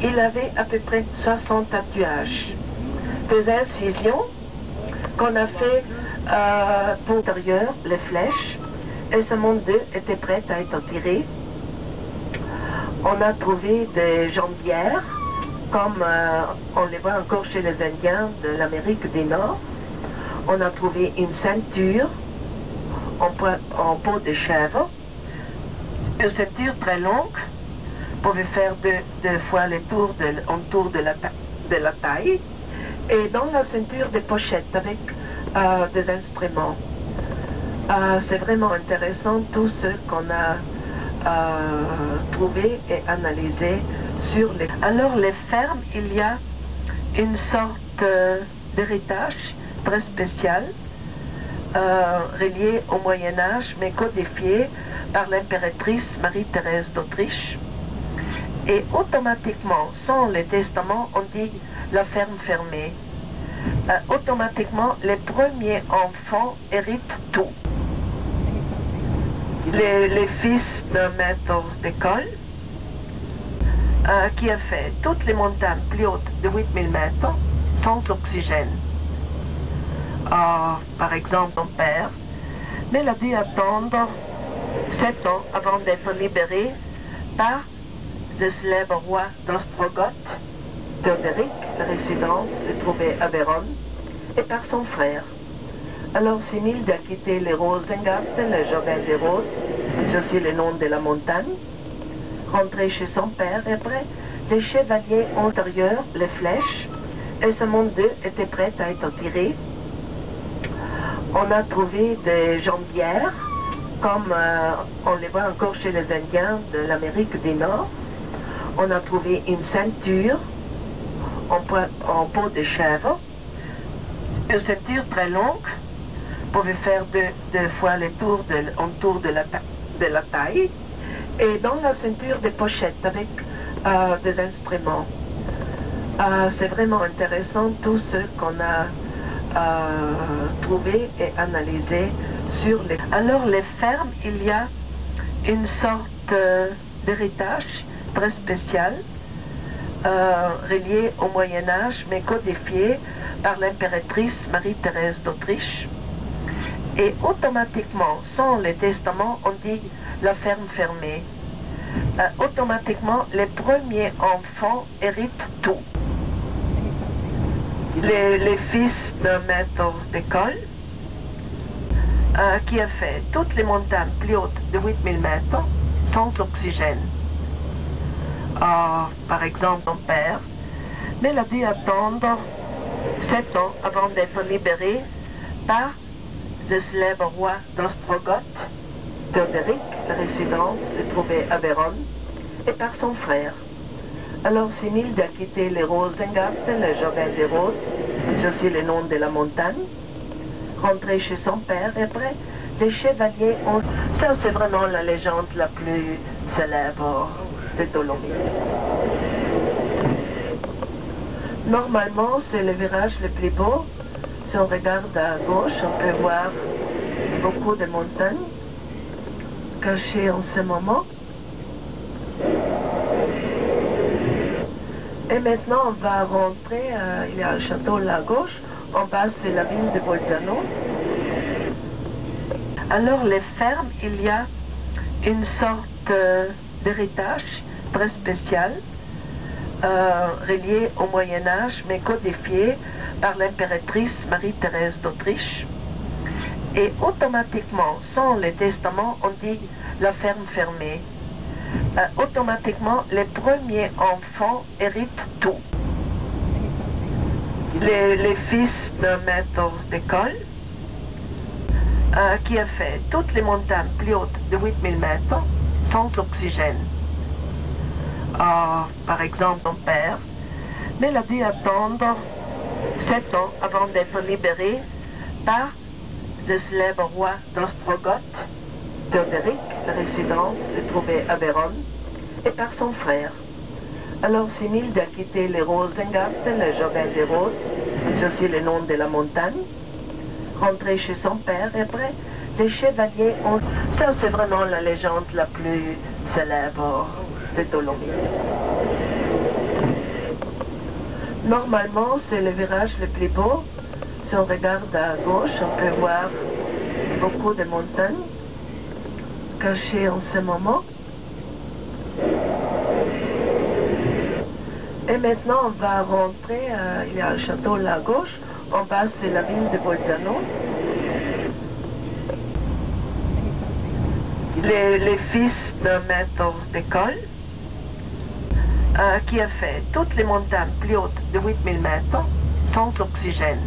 Il avait à peu près 60 tatouages. Des incisions qu'on a fait pour l'intérieur, les flèches, et seulement 2 étaient prêtes à être tirées. On a trouvé des jambières, comme on les voit encore chez les Indiens de l'Amérique du Nord. On a trouvé une ceinture en peau de chèvre, une ceinture très longue, pouvait faire deux fois le tour de la taille, et dans la ceinture des pochettes avec des instruments. C'est vraiment intéressant tout ce qu'on a trouvé et analysé sur les... Alors les fermes, il y a une sorte d'héritage très spécial relié au Moyen-Âge, mais codifié par l'impératrice Marie-Thérèse d'Autriche. Et automatiquement, sans les testaments, on dit la ferme fermée. Automatiquement, les premiers enfants héritent tout. Les fils d'un maître d'école qui a fait toutes les montagnes plus hautes de 8000 mètres sans oxygène. Par exemple, mon père, mais il a dû attendre 7 ans avant d'être libéré par le célèbre roi d'Ostrogoth, Théodoric. La résidence se trouvait à Vérone, et par son frère. Alors Similde a quitté les Rosengarten, le jardin des roses, c'est aussi le nom de la montagne, rentré chez son père, et après, les chevaliers antérieurs, les flèches, et seulement 2 étaient prêtes à être tirées. On a trouvé des jambières, comme on les voit encore chez les Indiens de l'Amérique du Nord. On a trouvé une ceinture en peau de chèvre, une ceinture très longue, pouvait faire deux fois le tour de la taille, et dans la ceinture des pochettes avec des instruments. C'est vraiment intéressant tout ce qu'on a trouvé et analysé sur les... Alors les fermes, il y a une sorte d'héritage très spécial relié au Moyen-Âge, mais codifié par l'impératrice Marie-Thérèse d'Autriche. Et automatiquement, sans les testaments, on dit la ferme fermée. Automatiquement, les premiers enfants héritent tout. Les fils d'un maître d'école qui a fait toutes les montagnes plus hautes de 8000 mètres sans oxygène. Par exemple, mon père, mais il a dû attendre 7 ans avant d'être libéré par le célèbre roi d'Ostrogoth, Théodoric. La résidence se trouvait à Vérone, et par son frère. Alors Similde a quitté les Rosengarten, le jardin des roses, c'est aussi le nom de la montagne, rentré chez son père, et après, les chevaliers ont... Ça, c'est vraiment la légende la plus célèbre de Dolomites. Normalement, c'est le virage le plus beau. Si on regarde à gauche, on peut voir beaucoup de montagnes cachées en ce moment. Et maintenant, on va rentrer, il y a un château là à gauche, en bas c'est la ville de Bolzano. Alors les fermes, il y a une sorte d'héritage très spécial relié au Moyen-Âge, mais codifié par l'impératrice Marie-Thérèse d'Autriche. Et automatiquement, sans les testaments, on dit la ferme fermée. Automatiquement, les premiers enfants héritent tout. Les fils d'un maître d'école qui a fait toutes les montagnes plus hautes de 8000 mètres sans oxygène. Par exemple, mon père, mais il a dû attendre 7 ans avant d'être libéré par le célèbre roi d'Ostrogoth, Théodoric. La résidence se trouvait à Vérone, et par son frère. Alors Similde a quitté les Rosengarten, le jardin des roses, c'est aussi le nom de la montagne, rentré chez son père, et après, les chevaliers ont... Ça, c'est vraiment la légende la plus célèbre de Dolomites. Normalement, c'est le virage le plus beau. Si on regarde à gauche, on peut voir beaucoup de montagnes cachées en ce moment. Et maintenant, on va rentrer, il y a un château là à gauche. En bas, c'est la ville de Bolzano. Les fils d'un maître d'école qui a fait toutes les montagnes plus hautes de 8000 mètres sans oxygène.